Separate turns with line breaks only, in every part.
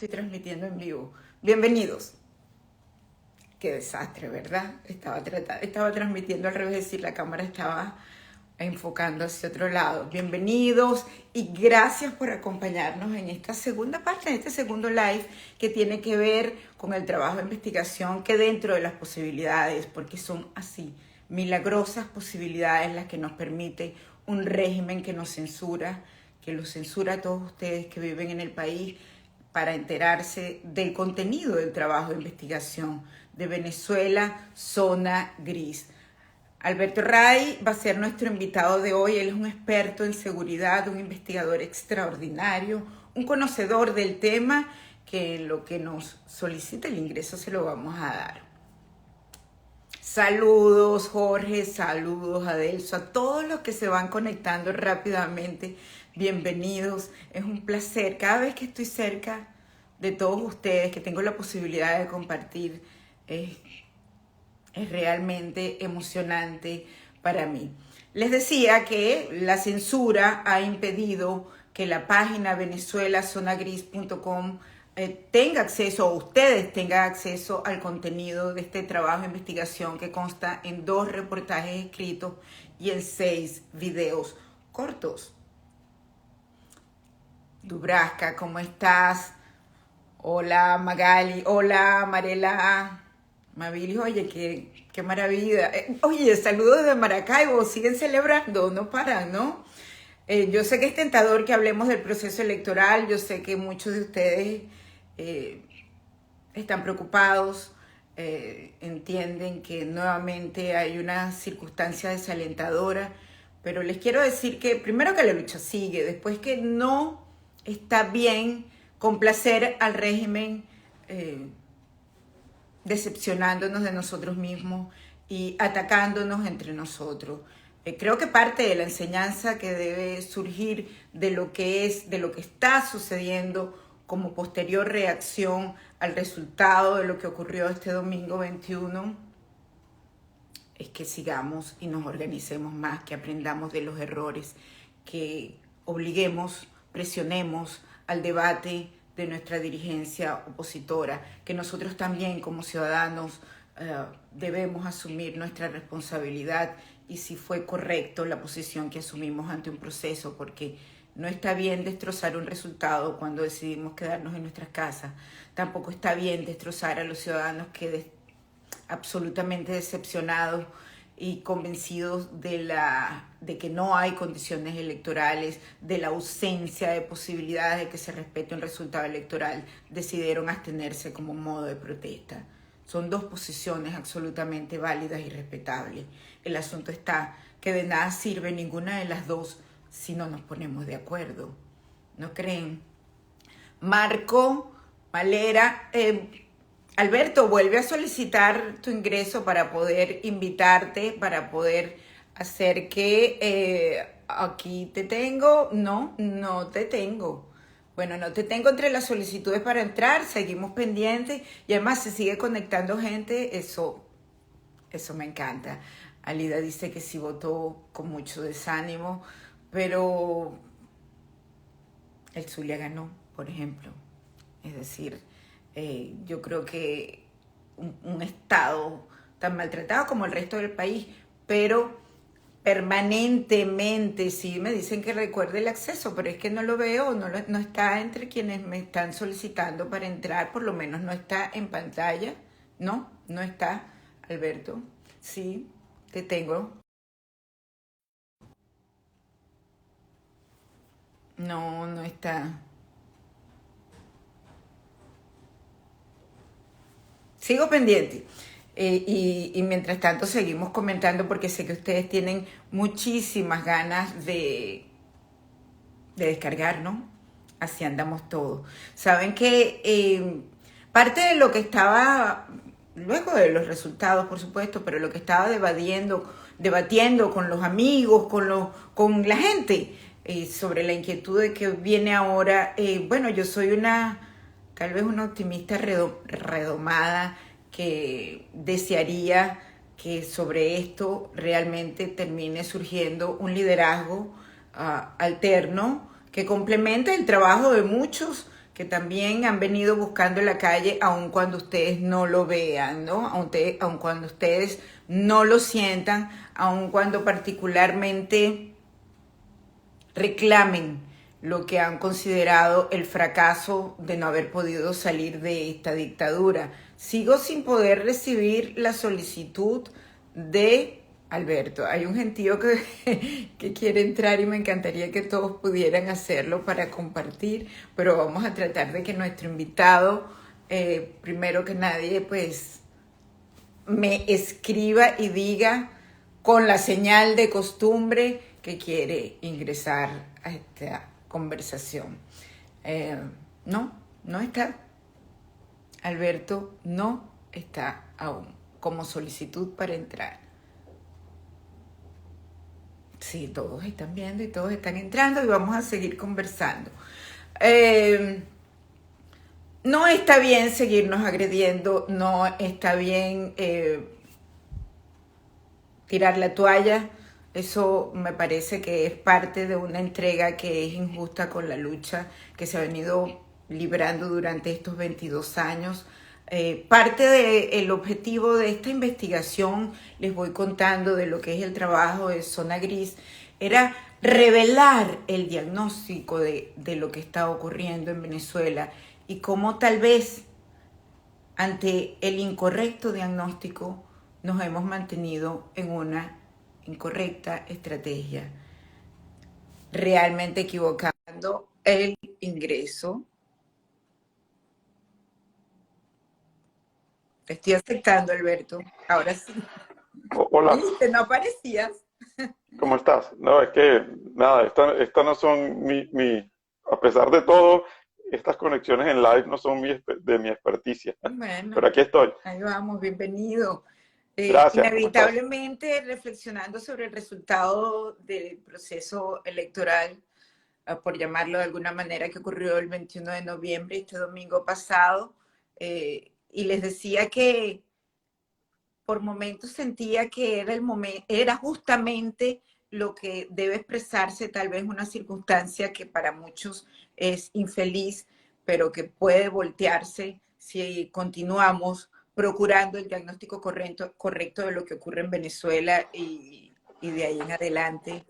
estoy transmitiendo en vivo. Bienvenidos. Qué desastre, ¿verdad? Estaba transmitiendo al revés, es decir, la cámara estaba enfocando hacia otro lado. Bienvenidos y gracias por acompañarnos en esta segunda parte, en este segundo live que tiene que ver con el trabajo de investigación que dentro de las posibilidades, porque son así, milagrosas posibilidades las que nos permite un régimen que nos censura, que los censura a todos ustedes que viven en el país para enterarse del contenido del trabajo de investigación de Venezuela, Zona Gris. Alberto Ray va a ser nuestro invitado de hoy. Él es un experto en seguridad, un investigador extraordinario, un conocedor del tema que lo que nos solicita el ingreso se lo vamos a dar. Saludos Jorge, saludos Adelso, a todos los que se van conectando rápidamente, bienvenidos. Es un placer, cada vez que estoy cerca de todos ustedes, que tengo la posibilidad de compartir, es realmente emocionante para mí. Les decía que la censura ha impedido que la página venezuelazonagris.com tenga acceso, o ustedes tengan acceso al contenido de este trabajo de investigación que consta en 2 reportajes escritos y en 6 videos cortos. Dubrasca, ¿cómo estás? Hola Magali, hola Marela, Mabilis, oye, qué maravilla. Oye, saludos de Maracaibo, siguen celebrando, no paran, ¿no? Yo sé que es tentador que hablemos del proceso electoral, yo sé que muchos de ustedes están preocupados, entienden que nuevamente hay una circunstancia desalentadora, pero les quiero decir que primero que la lucha sigue, después que no está bien complacer al régimen decepcionándonos de nosotros mismos y atacándonos entre nosotros. Creo que parte de la enseñanza que debe surgir de lo que está sucediendo como posterior reacción al resultado de lo que ocurrió este domingo 21 es que sigamos y nos organicemos más, que aprendamos de los errores, que obliguemos, presionemos al debate de nuestra dirigencia opositora, que nosotros también como ciudadanos debemos asumir nuestra responsabilidad y si fue correcto la posición que asumimos ante un proceso, porque no está bien destrozar un resultado cuando decidimos quedarnos en nuestras casas, tampoco está bien destrozar a los ciudadanos que absolutamente decepcionados y convencidos de que no hay condiciones electorales, de la ausencia de posibilidades de que se respete un resultado electoral, decidieron abstenerse como modo de protesta. Son 2 posiciones absolutamente válidas y respetables. El asunto está que de nada sirve ninguna de las 2 si no nos ponemos de acuerdo. ¿No creen? Marco, Valera, Alberto, vuelve a solicitar tu ingreso para poder invitarte, para poder hacer que aquí te tengo. No te tengo. Bueno, no te tengo entre las solicitudes para entrar, seguimos pendientes y además se sigue conectando gente, eso me encanta. Alida dice que sí votó con mucho desánimo, pero el Zulia ganó, por ejemplo. Es decir, yo creo que un Estado tan maltratado como el resto del país, pero permanentemente, sí, me dicen que recuerde el acceso, pero es que no lo veo, no está entre quienes me están solicitando para entrar, por lo menos no está en pantalla, no está, Alberto, sí, te tengo. No está. Sigo pendiente. Y mientras tanto seguimos comentando porque sé que ustedes tienen muchísimas ganas de descargar, ¿no? Así andamos todos. Saben que parte de lo que estaba, luego de los resultados, por supuesto, pero lo que estaba debatiendo con los amigos, con la gente, sobre la inquietud de que viene ahora, bueno, yo soy tal vez una optimista redomada que desearía que sobre esto realmente termine surgiendo un liderazgo alterno que complemente el trabajo de muchos que también han venido buscando en la calle, aun cuando ustedes no lo vean, ¿no? Aun cuando ustedes no lo sientan, aun cuando particularmente reclamen lo que han considerado el fracaso de no haber podido salir de esta dictadura. Sigo sin poder recibir la solicitud de Alberto. Hay un gentío que quiere entrar y me encantaría que todos pudieran hacerlo para compartir, pero vamos a tratar de que nuestro invitado, primero que nadie, pues me escriba y diga con la señal de costumbre que quiere ingresar a esta conversación. No está. Alberto no está aún como solicitud para entrar. Sí, todos están viendo y todos están entrando y vamos a seguir conversando. No está bien seguirnos agrediendo, no está bien tirar la toalla. Eso me parece que es parte de una entrega que es injusta con la lucha que se ha venido librando durante estos 22 años. Parte del objetivo de esta investigación, les voy contando de lo que es el trabajo de Zona Gris, era revelar el diagnóstico de lo que está ocurriendo en Venezuela y cómo tal vez ante el incorrecto diagnóstico nos hemos mantenido en una incorrecta estrategia, realmente equivocando el ingreso. Te estoy aceptando, Alberto. Ahora sí.
Hola,
¿Viste? No aparecías.
¿cómo estás? No, es que nada, estas no son a pesar de todo, estas conexiones en live no son de mi experticia,
Bueno,
pero aquí estoy.
ahí vamos, bienvenido.
Gracias, ¿cómo estás?
Inevitablemente reflexionando sobre el resultado del proceso electoral, por llamarlo de alguna manera, que ocurrió el 21 de noviembre, este domingo pasado, y les decía que por momentos sentía que era el momento, era justamente lo que debe expresarse, tal vez una circunstancia que para muchos es infeliz, pero que puede voltearse si continuamos procurando el diagnóstico correcto de lo que ocurre en Venezuela y de ahí en adelante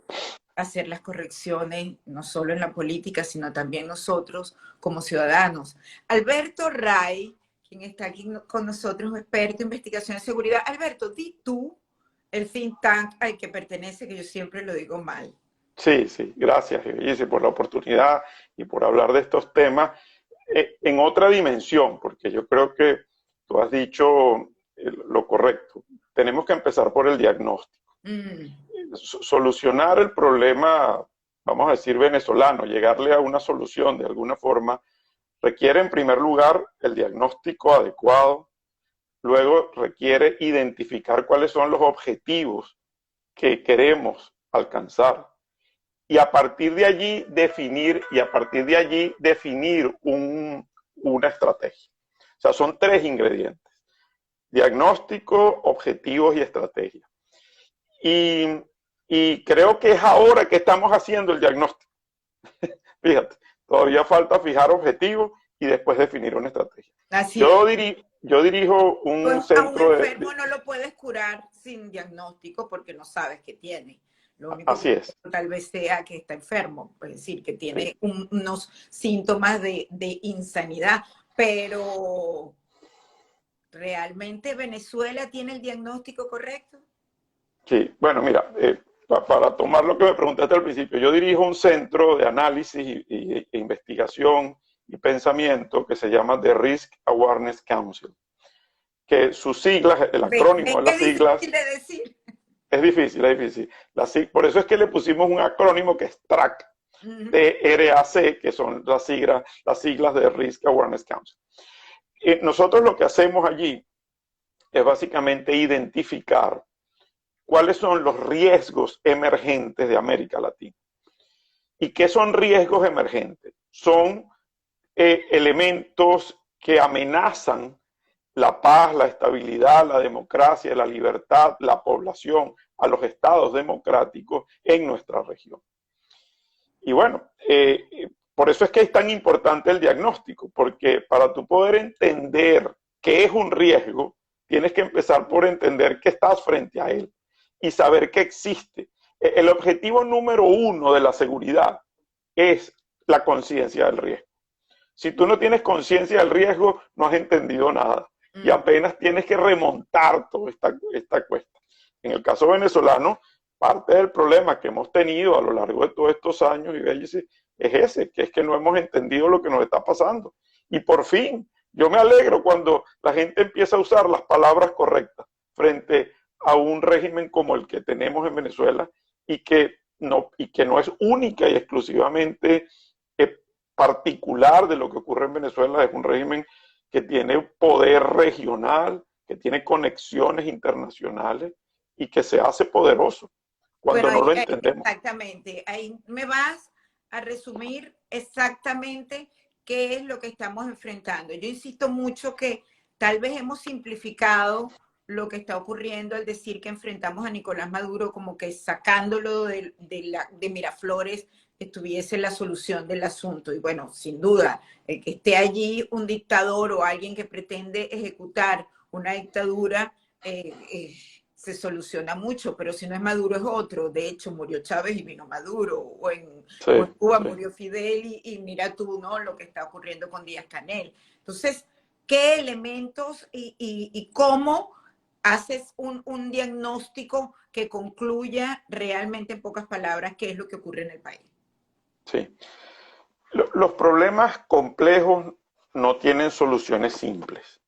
hacer las correcciones, no solo en la política, sino también nosotros como ciudadanos. Alberto Ray, quien está aquí con nosotros, experto en investigación de seguridad. Alberto, di tú el think tank al que pertenece, que yo siempre lo digo mal.
Sí, sí, gracias, Gise, por la oportunidad y por hablar de estos temas en otra dimensión, porque yo creo que tú has dicho lo correcto. Tenemos que empezar por el diagnóstico. Solucionar el problema, vamos a decir, venezolano, llegarle a una solución de alguna forma, requiere en primer lugar el diagnóstico adecuado, luego requiere identificar cuáles son los objetivos que queremos alcanzar y a partir de allí definir una estrategia. O sea, son tres ingredientes: diagnóstico, objetivos y estrategia. Y creo que es ahora que estamos haciendo el diagnóstico. Fíjate, todavía falta fijar objetivos y después definir una estrategia.
Así
Yo,
es.
yo dirijo
Pues
un
a un
centro
enfermo no lo puedes curar sin diagnóstico porque no sabes qué tiene. Lo único
Así
que
es.
tal vez sea que está enfermo, es decir, que
Sí.
tiene unos síntomas de insanidad. Pero, ¿realmente Venezuela tiene el diagnóstico correcto?
Sí, bueno, mira, para tomar lo que me preguntaste al principio, yo dirijo un centro de análisis e investigación y pensamiento que se llama The Risk Awareness Council, que sus siglas, el acrónimo
¿Ven
de
qué
las
difícil
siglas,
de decir?
es difícil, es difícil. Por eso es que le pusimos un acrónimo que es TRAC, TRAC, que son las siglas de Risk Awareness Council. Nosotros lo que hacemos allí es básicamente identificar cuáles son los riesgos emergentes de América Latina. ¿Y qué son riesgos emergentes? Son elementos que amenazan la paz, la estabilidad, la democracia, la libertad, la población, a los estados democráticos en nuestra región. Y bueno, por eso es que es tan importante el diagnóstico, porque para tú poder entender qué es un riesgo, tienes que empezar por entender que estás frente a él y saber que existe. El objetivo número uno de la seguridad es la conciencia del riesgo. Si tú no tienes conciencia del riesgo, no has entendido nada y apenas tienes que remontar toda esta cuesta. En el caso venezolano, parte del problema que hemos tenido a lo largo de todos estos años, es ese, que es que no hemos entendido lo que nos está pasando. Y por fin, yo me alegro cuando la gente empieza a usar las palabras correctas frente a un régimen como el que tenemos en Venezuela y que no es única y exclusivamente particular de lo que ocurre en Venezuela. Es un régimen que tiene poder regional, que tiene conexiones internacionales y que se hace poderoso cuando no lo entendemos.
Exactamente, ahí me vas a resumir exactamente qué es lo que estamos enfrentando. Yo insisto mucho que tal vez hemos simplificado lo que está ocurriendo al decir que enfrentamos a Nicolás Maduro como que sacándolo de Miraflores estuviese la solución del asunto. Y bueno, sin duda, el que esté allí un dictador o alguien que pretende ejecutar una dictadura se soluciona mucho, pero si no es Maduro es otro. De hecho, murió Chávez y vino Maduro, o en Cuba murió Fidel y mira tú, ¿no?, lo que está ocurriendo con Díaz-Canel. Entonces, ¿qué elementos y cómo haces un diagnóstico que concluya realmente en pocas palabras qué es lo que ocurre en el país?
Sí. Los problemas complejos no tienen soluciones simples.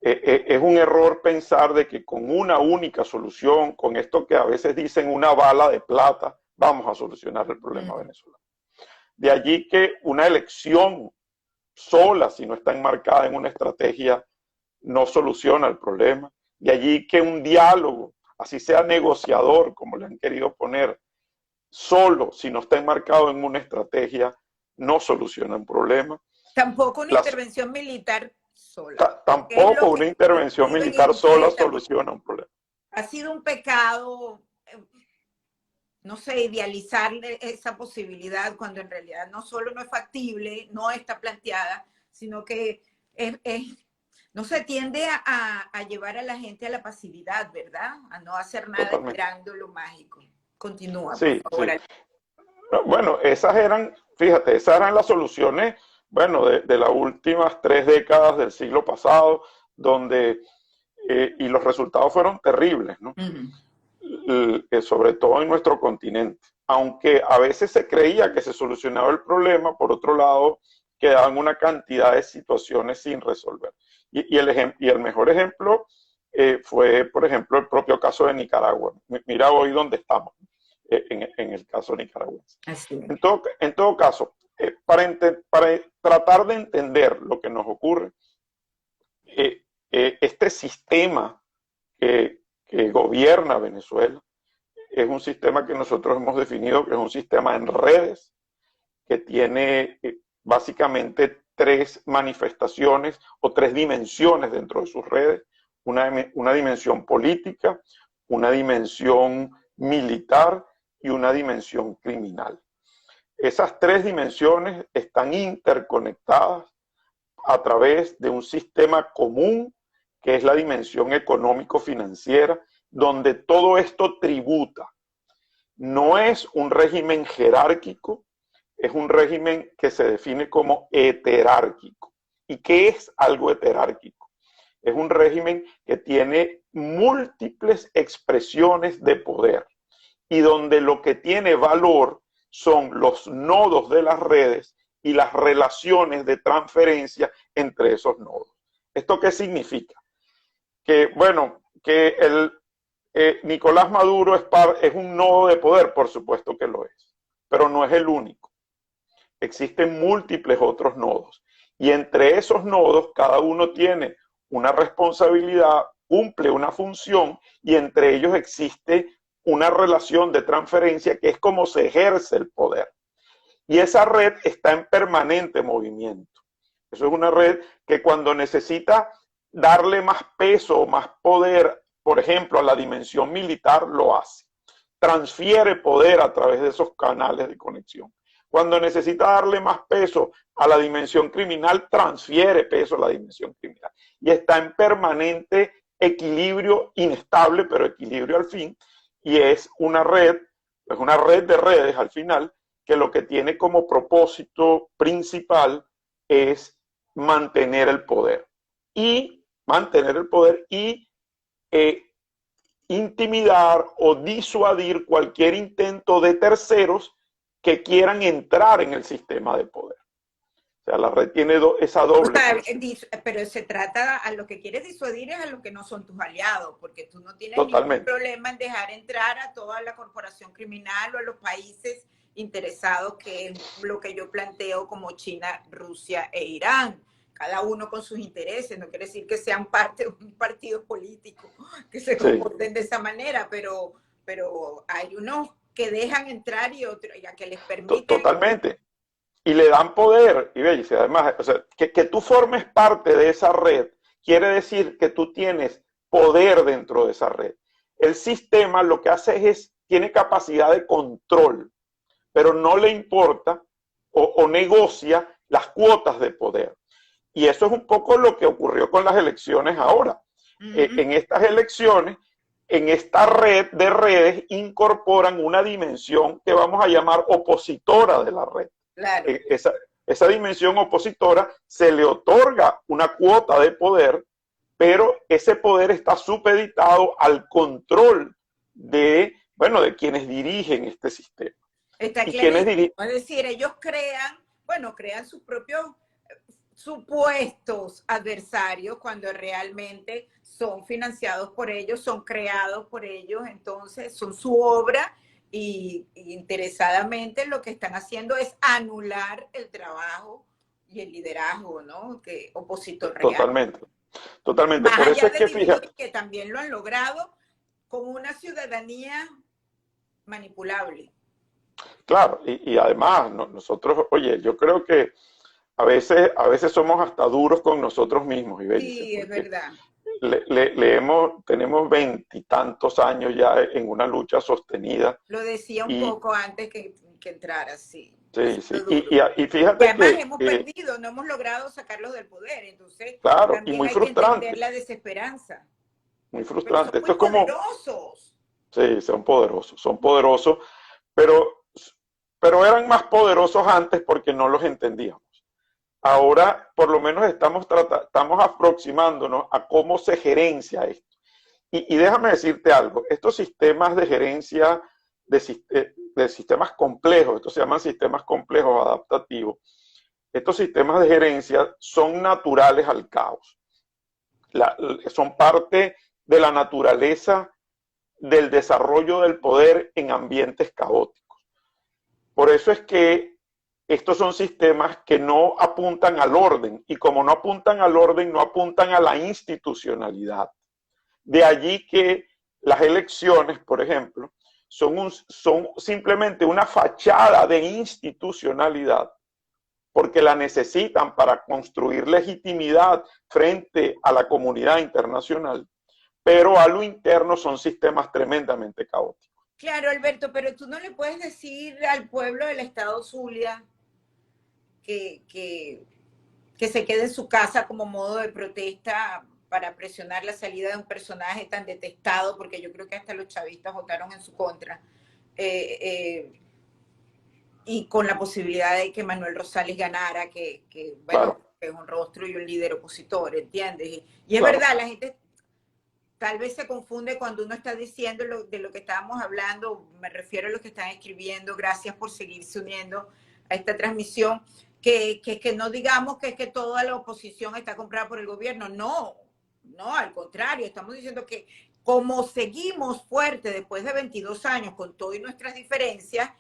Es un error pensar de que con una única solución, con esto que a veces dicen una bala de plata, vamos a solucionar el problema venezolano. De allí que una elección sola, si no está enmarcada en una estrategia, no soluciona el problema. De allí que un diálogo, así sea negociador, como le han querido poner, solo, si no está enmarcado en una estrategia, no soluciona un problema.
Tampoco una intervención militar sola.
Tampoco una intervención militar sola soluciona un problema.
Ha sido un pecado, no sé, idealizar esa posibilidad cuando en realidad no solo no es factible, no está planteada, sino que no se tiende a llevar a la gente a la pasividad, ¿verdad? A no hacer nada. Totalmente. Esperando lo mágico. Continúa,
sí,
por favor.
Sí. Bueno, esas eran las soluciones, bueno, de las últimas 3 décadas del siglo pasado, donde, y los resultados fueron terribles, ¿no? Sobre todo en nuestro continente. Aunque a veces se creía que se solucionaba el problema, por otro lado, quedaban una cantidad de situaciones sin resolver. Y el mejor ejemplo fue, por ejemplo, el propio caso de Nicaragua. Mira hoy dónde estamos, en el caso nicaragüense. En todo caso, para tratar de entender lo que nos ocurre, este sistema que gobierna Venezuela es un sistema que nosotros hemos definido que es un sistema en redes, que tiene básicamente 3 manifestaciones o 3 dimensiones dentro de sus redes: una dimensión política, una dimensión militar y una dimensión criminal. Esas 3 dimensiones están interconectadas a través de un sistema común, que es la dimensión económico-financiera, donde todo esto tributa. No es un régimen jerárquico, es un régimen que se define como heterárquico. ¿Y qué es algo heterárquico? Es un régimen que tiene múltiples expresiones de poder y donde lo que tiene valor son los nodos de las redes y las relaciones de transferencia entre esos nodos. ¿Esto qué significa? Que, bueno, que Nicolás Maduro es un nodo de poder, por supuesto que lo es, pero no es el único. Existen múltiples otros nodos y entre esos nodos cada uno tiene una responsabilidad, cumple una función y entre ellos existe una relación de transferencia que es como se ejerce el poder. Y esa red está en permanente movimiento. Eso es una red que cuando necesita darle más peso o más poder, por ejemplo, a la dimensión militar, lo hace. Transfiere poder a través de esos canales de conexión. Cuando necesita darle más peso a la dimensión criminal, transfiere peso a la dimensión criminal. Y está en permanente equilibrio, inestable, pero equilibrio al fin. Y es una red de redes al final, que lo que tiene como propósito principal es mantener el poder. Y intimidar o disuadir cualquier intento de terceros que quieran entrar en el sistema de poder. O sea, la red tiene esa doble.
O sea, pero se trata, a lo que quieres disuadir es a los que no son tus aliados, porque tú no tienes ningún problema en dejar entrar a toda la corporación criminal o a los países interesados, que es lo que yo planteo como China, Rusia e Irán. Cada uno con sus intereses, no quiere decir que sean parte de un partido político, que se comporten de esa manera, pero hay unos que dejan entrar y otros ya que les permiten.
Totalmente. Y le dan poder, y veis, además, o sea, que tú formes parte de esa red quiere decir que tú tienes poder dentro de esa red. El sistema lo que hace tiene capacidad de control, pero no le importa o negocia las cuotas de poder. Y eso es un poco lo que ocurrió con las elecciones ahora. En estas elecciones, en esta red de redes, incorporan una dimensión que vamos a llamar opositora de la red.
Claro.
Esa dimensión opositora se le otorga una cuota de poder, pero ese poder está supeditado al control de quienes dirigen este sistema.
Está clarísimo. Es decir, ellos crean sus propios supuestos adversarios cuando realmente son financiados por ellos, son creados por ellos, entonces son su obra. Y interesadamente lo que están haciendo es anular el trabajo y el liderazgo, ¿no? Que opositor real.
Totalmente.
Más por eso es que fíjate que también lo han logrado con una ciudadanía manipulable.
Claro, y además nosotros, oye, yo creo que a veces somos hasta duros con nosotros mismos.
Sí, es verdad.
Tenemos 20 y tantos años ya en una lucha sostenida.
Lo decía un poco antes que entrara, sí.
Sí. Y fíjate
además hemos perdido, no hemos logrado sacarlos del poder, entonces
claro,
también
y muy
hay
frustrante.
que entender la desesperanza.
Muy frustrante.
Esto es como poderosos.
Sí, son poderosos, pero eran más poderosos antes porque no los entendíamos. Ahora, por lo menos, estamos aproximándonos a cómo se gerencia esto. Y déjame decirte algo, estos sistemas de gerencia de sistemas complejos, estos se llaman sistemas complejos adaptativos, estos sistemas de gerencia son naturales al caos. Son parte de la naturaleza del desarrollo del poder en ambientes caóticos. Por eso es que estos son sistemas que no apuntan al orden, y como no apuntan al orden, no apuntan a la institucionalidad. De allí que las elecciones, por ejemplo, son simplemente una fachada de institucionalidad, porque la necesitan para construir legitimidad frente a la comunidad internacional, pero a lo interno son sistemas tremendamente caóticos.
Claro, Alberto, pero tú no le puedes decir al pueblo del estado Zulia que se quede en su casa como modo de protesta para presionar la salida de un personaje tan detestado, porque yo creo que hasta los chavistas votaron en su contra, y con la posibilidad de que Manuel Rosales ganara, que
claro,
es un rostro y un líder opositor, ¿entiendes? Y es verdad, la gente tal vez se confunde cuando uno está diciendo de lo que estábamos hablando, me refiero a los que están escribiendo, gracias por seguirse uniendo a esta transmisión, que no digamos que es que toda la oposición está comprada por el gobierno. No, al contrario, estamos diciendo que como seguimos fuerte después de 22 años con todas nuestras diferencias,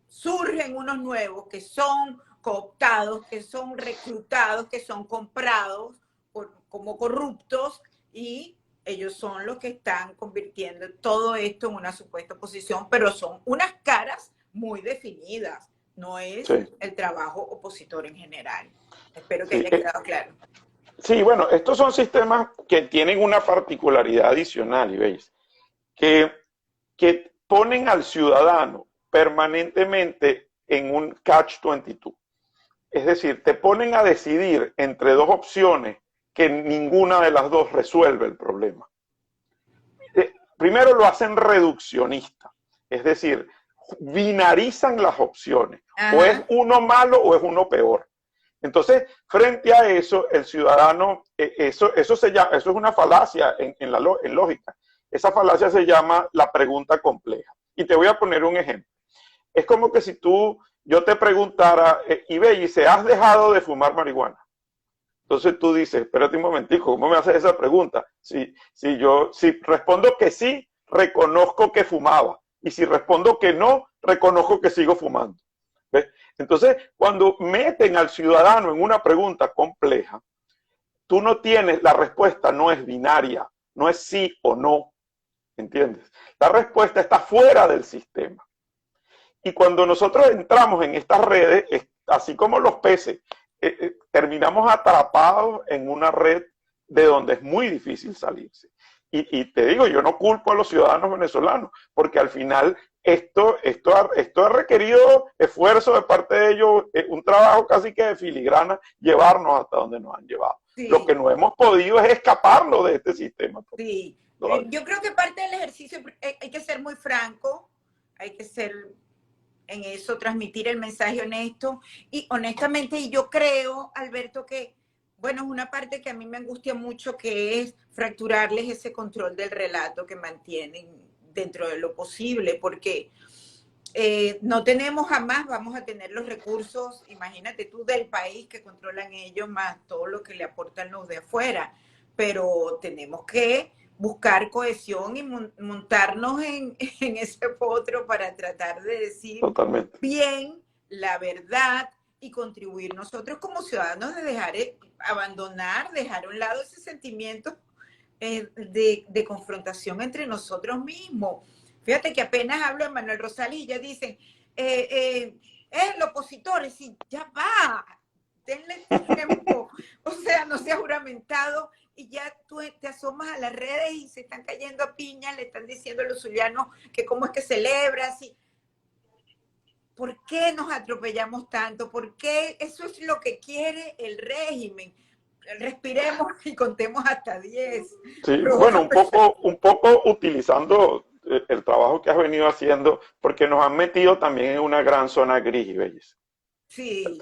surgen unos nuevos que son cooptados, que son reclutados, que son comprados como corruptos, y ellos son los que están convirtiendo todo esto en una supuesta oposición, pero son unas caras muy definidas. No es el trabajo opositor en general. Espero que haya quedado claro.
Sí, bueno, estos son sistemas que tienen una particularidad adicional, y veis, que ponen al ciudadano permanentemente en un catch-22. Es decir, te ponen a decidir entre dos opciones que ninguna de las dos resuelve el problema. Primero lo hacen reduccionista, es decir, binarizan las opciones. O es uno malo o es uno peor. Entonces, frente a eso, el ciudadano, eso es una falacia en lógica. Esa falacia se llama la pregunta compleja. Y te voy a poner un ejemplo. Es como que si yo te preguntara, Ibelli, ¿se has dejado de fumar marihuana? Entonces tú dices, espérate un momentico, ¿cómo me haces esa pregunta? Si respondo que sí, reconozco que fumaba. Y si respondo que no, reconozco que sigo fumando. ¿Ves? Entonces, cuando meten al ciudadano en una pregunta compleja, tú no tienes, la respuesta no es binaria, no es sí o no, ¿entiendes? La respuesta está fuera del sistema. Y cuando nosotros entramos en estas redes, así como los peces, terminamos atrapados en una red de donde es muy difícil salirse. Y te digo, yo no culpo a los ciudadanos venezolanos, porque al final esto ha requerido esfuerzo de parte de ellos, un trabajo casi que de filigrana, llevarnos hasta donde nos han llevado. Sí. Lo que no hemos podido es escaparnos de este sistema.
Sí, yo creo que parte del ejercicio hay que ser muy franco, hay que ser en eso, transmitir el mensaje honesto. Y honestamente, y yo creo, Alberto, que, bueno, es una parte que a mí me angustia mucho, que es fracturarles ese control del relato que mantienen dentro de lo posible, porque no tenemos jamás, vamos a tener los recursos, imagínate tú, del país que controlan ellos, más todo lo que le aportan los de afuera, pero tenemos que buscar cohesión y montarnos en ese potro para tratar de decir
totalmente
bien la verdad y contribuir nosotros como ciudadanos de dejar a un lado ese sentimiento de confrontación entre nosotros mismos. Fíjate que apenas hablo de Manuel Rosales y ya dicen, el opositor, es decir, ya va, denle tiempo, o sea, no sea juramentado, y ya tú te asomas a las redes y se están cayendo a piñas, le están diciendo a los zulianos que cómo es que celebras. Y ¿por qué nos atropellamos tanto? ¿Por qué eso es lo que quiere el régimen? Respiremos y contemos hasta 10.
Sí, bueno, un poco utilizando el trabajo que has venido haciendo, porque nos han metido también en una gran zona gris, ¿ves?
Sí.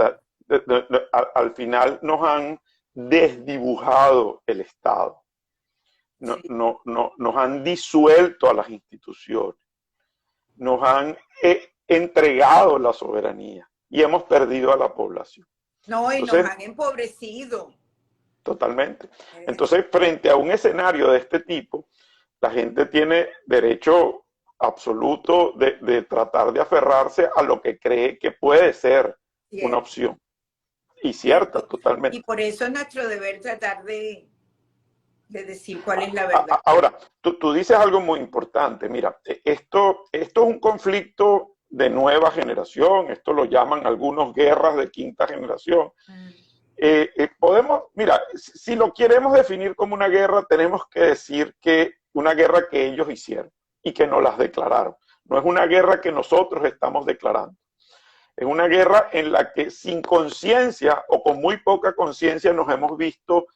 Al final nos han desdibujado el Estado, sí. Nos han disuelto a las instituciones, nos han entregado la soberanía y hemos perdido a la población.
No, y entonces, nos han empobrecido.
Totalmente. Entonces, frente a un escenario de este tipo, la gente tiene derecho absoluto de tratar de aferrarse a lo que cree que puede ser una opción. Y cierta, totalmente.
Y por eso es nuestro deber tratar de decir cuál es la verdad.
Ahora, tú dices algo muy importante. Mira, esto es un conflicto de nueva generación. Esto lo llaman algunos guerras de quinta generación. Mira, si lo queremos definir como una guerra, tenemos que decir que una guerra que ellos hicieron y que no las declararon. No es una guerra que nosotros estamos declarando. Es una guerra en la que sin conciencia o con muy poca conciencia nos hemos visto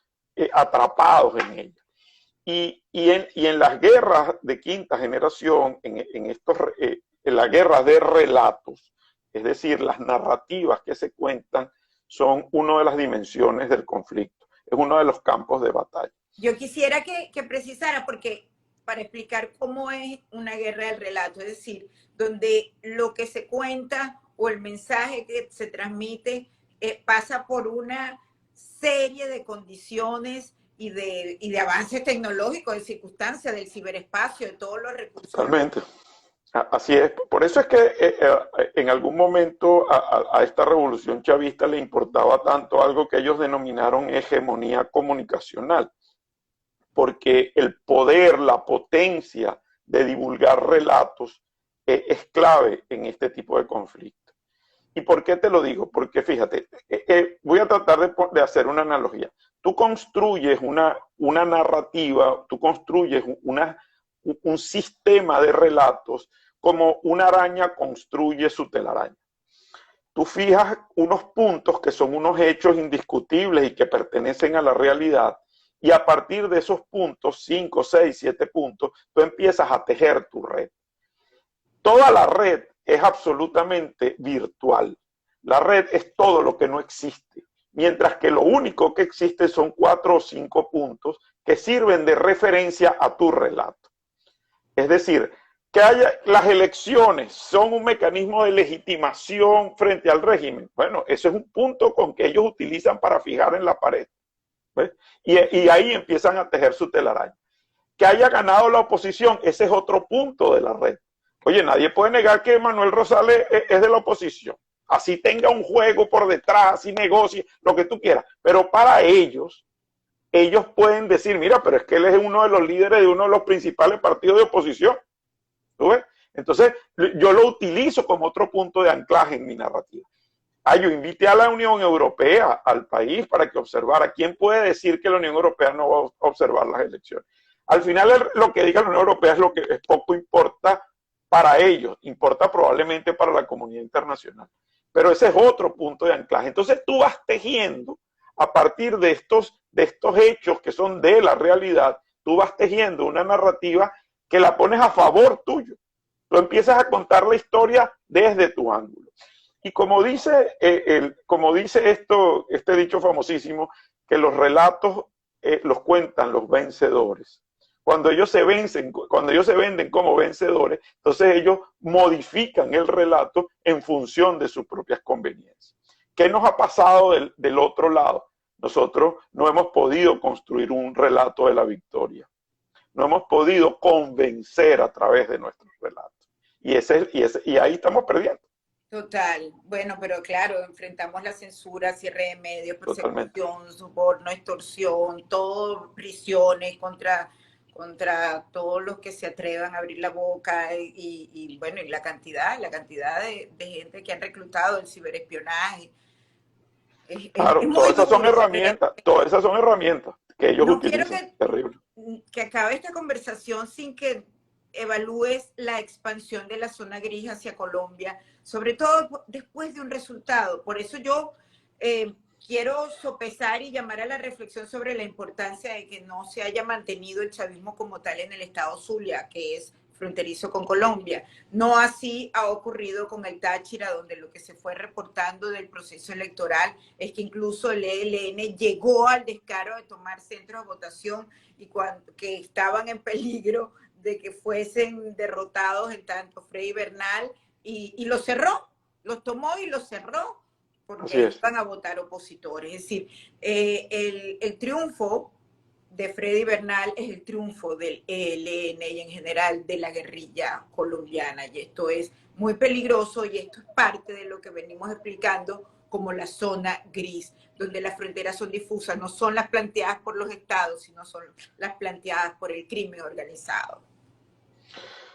atrapados en ella. Y en las guerras de quinta generación, en las guerras de relatos, es decir, las narrativas que se cuentan, son una de las dimensiones del conflicto, es uno de los campos de batalla.
Yo quisiera que precisara, porque para explicar cómo es una guerra del relato, es decir, donde lo que se cuenta o el mensaje que se transmite pasa por una serie de condiciones y de avances tecnológicos, de circunstancias, del ciberespacio, de todos los recursos.
Totalmente. Así es. Por eso es que en algún momento a esta revolución chavista le importaba tanto algo que ellos denominaron hegemonía comunicacional. Porque el poder, la potencia de divulgar relatos es clave en este tipo de conflictos. ¿Y por qué te lo digo? Porque fíjate, voy a tratar de hacer una analogía. Tú construyes una narrativa, tú construyes un sistema de relatos como una araña construye su telaraña. tú fijas unos puntos que son unos hechos indiscutibles y que pertenecen a la realidad, y a partir de esos puntos, 5, 6, 7 puntos, tú empiezas a tejer tu red. Toda la red es absolutamente virtual. La red es todo lo que no existe, mientras que lo único que existe son 4 o 5 puntos que sirven de referencia a tu relato. Es decir, que haya las elecciones son un mecanismo de legitimación frente al régimen. Bueno, ese es un punto con que ellos utilizan para fijar en la pared. ¿Ves? Y ahí empiezan a tejer su telaraña. Que haya ganado la oposición, ese es otro punto de la red. Oye, nadie puede negar que Manuel Rosales es de la oposición. Así tenga un juego por detrás, así negocie, lo que tú quieras. Pero para ellos pueden decir, mira, pero es que él es uno de los líderes de uno de los principales partidos de oposición. ¿Tú ves? Entonces, yo lo utilizo como otro punto de anclaje en mi narrativa. Yo invité a la Unión Europea, al país, para que observara. ¿Quién puede decir que la Unión Europea no va a observar las elecciones? Al final, lo que diga la Unión Europea es lo que poco importa para ellos, importa probablemente para la comunidad internacional. Pero ese es otro punto de anclaje. Entonces, tú vas tejiendo, a partir de estos hechos que son de la realidad, tú vas tejiendo una narrativa que la pones a favor tuyo. Tú empiezas a contar la historia desde tu ángulo. Y como dice este dicho famosísimo, que los relatos los cuentan los vencedores. Cuando ellos se venden como vencedores, entonces ellos modifican el relato en función de sus propias conveniencias. ¿Qué nos ha pasado del otro lado? Nosotros no hemos podido construir un relato de la victoria. No hemos podido convencer a través de nuestros relatos. Y ahí estamos perdiendo.
Total. Bueno, pero claro, enfrentamos la censura, cierre de medios, persecución,
Totalmente.
soborno, extorsión, todo, prisiones contra todos los que se atrevan a abrir la boca bueno, y la cantidad de gente que han reclutado, el ciberespionaje.
Claro,
Es muy
todas esas son herramientas que ellos
No quiero
utilizan. Terrible.
que acabe esta conversación sin que evalúes la expansión de la zona gris hacia Colombia, sobre todo después de un resultado. Por eso yo quiero sopesar y llamar a la reflexión sobre la importancia de que no se haya mantenido el chavismo como tal en el estado Zulia, que es fronterizo con Colombia. No así ha ocurrido con el Táchira, donde lo que se fue reportando del proceso electoral es que incluso el ELN llegó al descaro de tomar centros de votación y que estaban en peligro de que fuesen derrotados en tanto Freddy Bernal y los cerró, los tomó y los cerró porque iban a votar opositores. Es decir, el triunfo de Freddy Bernal es el triunfo del ELN y en general de la guerrilla colombiana, y esto es muy peligroso y esto es parte de lo que venimos explicando como la zona gris, donde las fronteras son difusas, no son las planteadas por los estados, sino son las planteadas por el crimen organizado.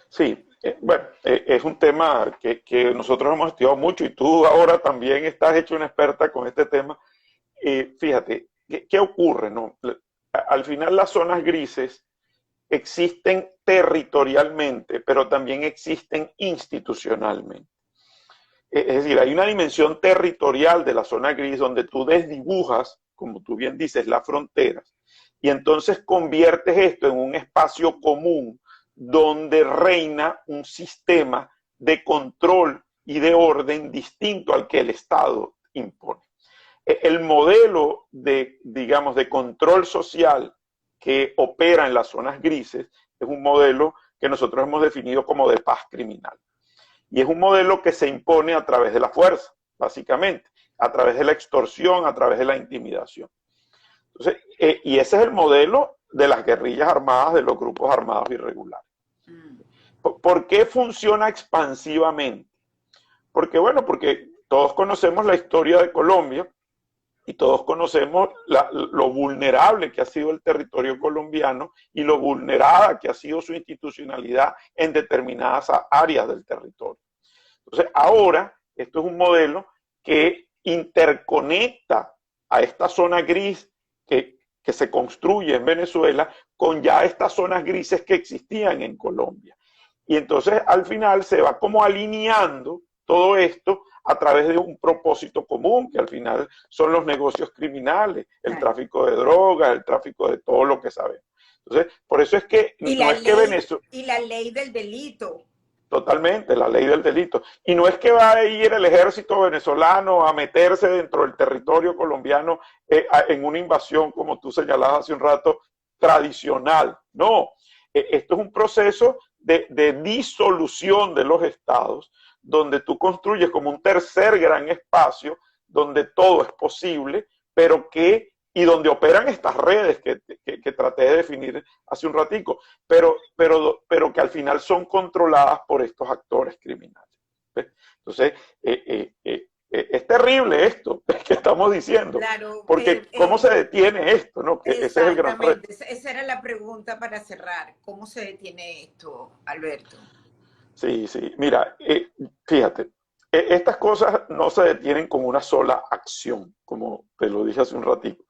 Sí, bueno, es un tema que nosotros hemos estudiado mucho y tú ahora también estás hecho una experta con este tema. Fíjate, ¿qué ocurre, no? Al final las zonas grises existen territorialmente, pero también existen institucionalmente. Es decir, hay una dimensión territorial de la zona gris donde tú desdibujas, como tú bien dices, las fronteras, y entonces conviertes esto en un espacio común donde reina un sistema de control y de orden distinto al que el Estado impone. El modelo digamos, de control social que opera en las zonas grises es un modelo que nosotros hemos definido como de paz criminal. Y es un modelo que se impone a través de la fuerza, básicamente, a través de la extorsión, a través de la intimidación. Entonces, y ese es el modelo de las guerrillas armadas, de los grupos armados irregulares. ¿Por qué funciona expansivamente? Porque, bueno, porque todos conocemos la historia de Colombia y todos conocemos lo vulnerable que ha sido el territorio colombiano y lo vulnerada que ha sido su institucionalidad en determinadas áreas del territorio. Entonces, ahora, esto es un modelo que interconecta a esta zona gris que se construye en Venezuela con ya estas zonas grises que existían en Colombia. Y entonces, al final, se va como alineando todo esto a través de un propósito común, que al final son los negocios criminales, el tráfico de drogas, el tráfico de todo lo que sabemos. Entonces, por eso es que no es que Venezuela...
Y la ley del delito.
Totalmente, la ley del delito. Y no es que va a ir el ejército venezolano a meterse dentro del territorio colombiano en una invasión, como tú señalabas hace un rato, tradicional. No, esto es un proceso de disolución de los estados, donde tú construyes como un tercer gran espacio, donde todo es posible, pero que y donde operan estas redes que traté de definir hace un ratico, pero que al final son controladas por estos actores criminales. ¿Ves? Entonces, es terrible esto que estamos diciendo,
Claro,
porque ¿cómo se detiene esto? ¿No? Que ese es el gran reto.
Esa era la pregunta para cerrar. ¿Cómo se detiene esto, Alberto?
Sí, sí. Mira, fíjate, estas cosas no se detienen con una sola acción, como te lo dije hace un ratito.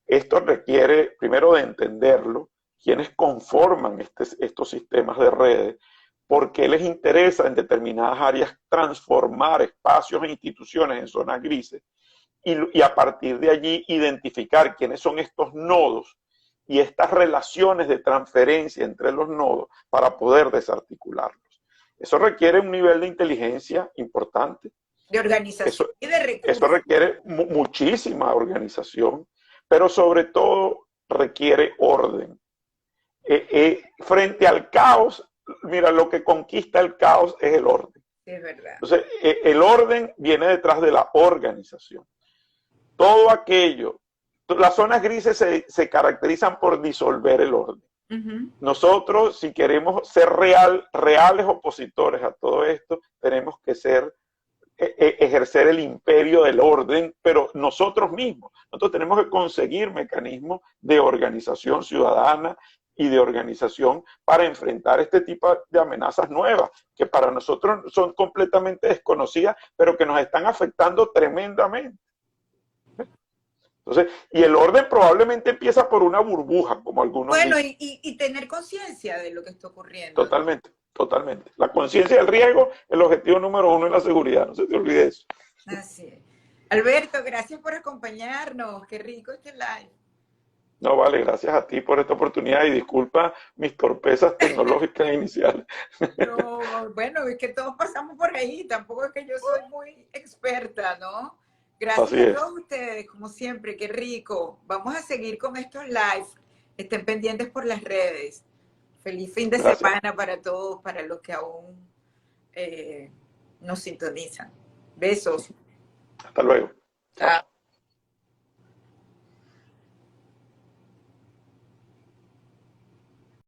Esto requiere, primero, de entenderlo, quienes conforman estos sistemas de redes, por qué les interesa en determinadas áreas transformar espacios e instituciones en zonas grises, y a partir de allí identificar quiénes son estos nodos y estas relaciones de transferencia entre los nodos para poder desarticularlos. Eso requiere un nivel de inteligencia importante.
De organización y de recursos.
Eso requiere muchísima organización, pero sobre todo requiere orden. Frente al caos, mira, lo que conquista el caos es el orden.
Es verdad.
Entonces, el orden viene detrás de la organización. Todo aquello, las zonas grises se caracterizan por disolver el orden. Nosotros, si queremos ser reales opositores a todo esto, tenemos que ejercer el imperio del orden, pero nosotros mismos. Nosotros tenemos que conseguir mecanismos de organización ciudadana y de organización para enfrentar este tipo de amenazas nuevas, que para nosotros son completamente desconocidas, pero que nos están afectando tremendamente. Entonces, y el orden probablemente empieza por una burbuja, como algunos
dicen.
Bueno,
y tener conciencia de lo que está ocurriendo.
Totalmente, totalmente. La conciencia del riesgo es el objetivo número 1 en la seguridad, no se te olvide eso.
Así es. Alberto, gracias por acompañarnos. Qué rico este live.
No, vale, gracias a ti por esta oportunidad y disculpa mis torpezas tecnológicas iniciales.
No, bueno, es que todos pasamos por ahí, tampoco es que yo soy muy experta, ¿no? Gracias a todos ustedes, como siempre, qué rico. Vamos a seguir con estos lives. Estén pendientes por las redes. Feliz fin de semana para todos, para los que aún nos sintonizan. Besos.
Hasta luego.
Chao.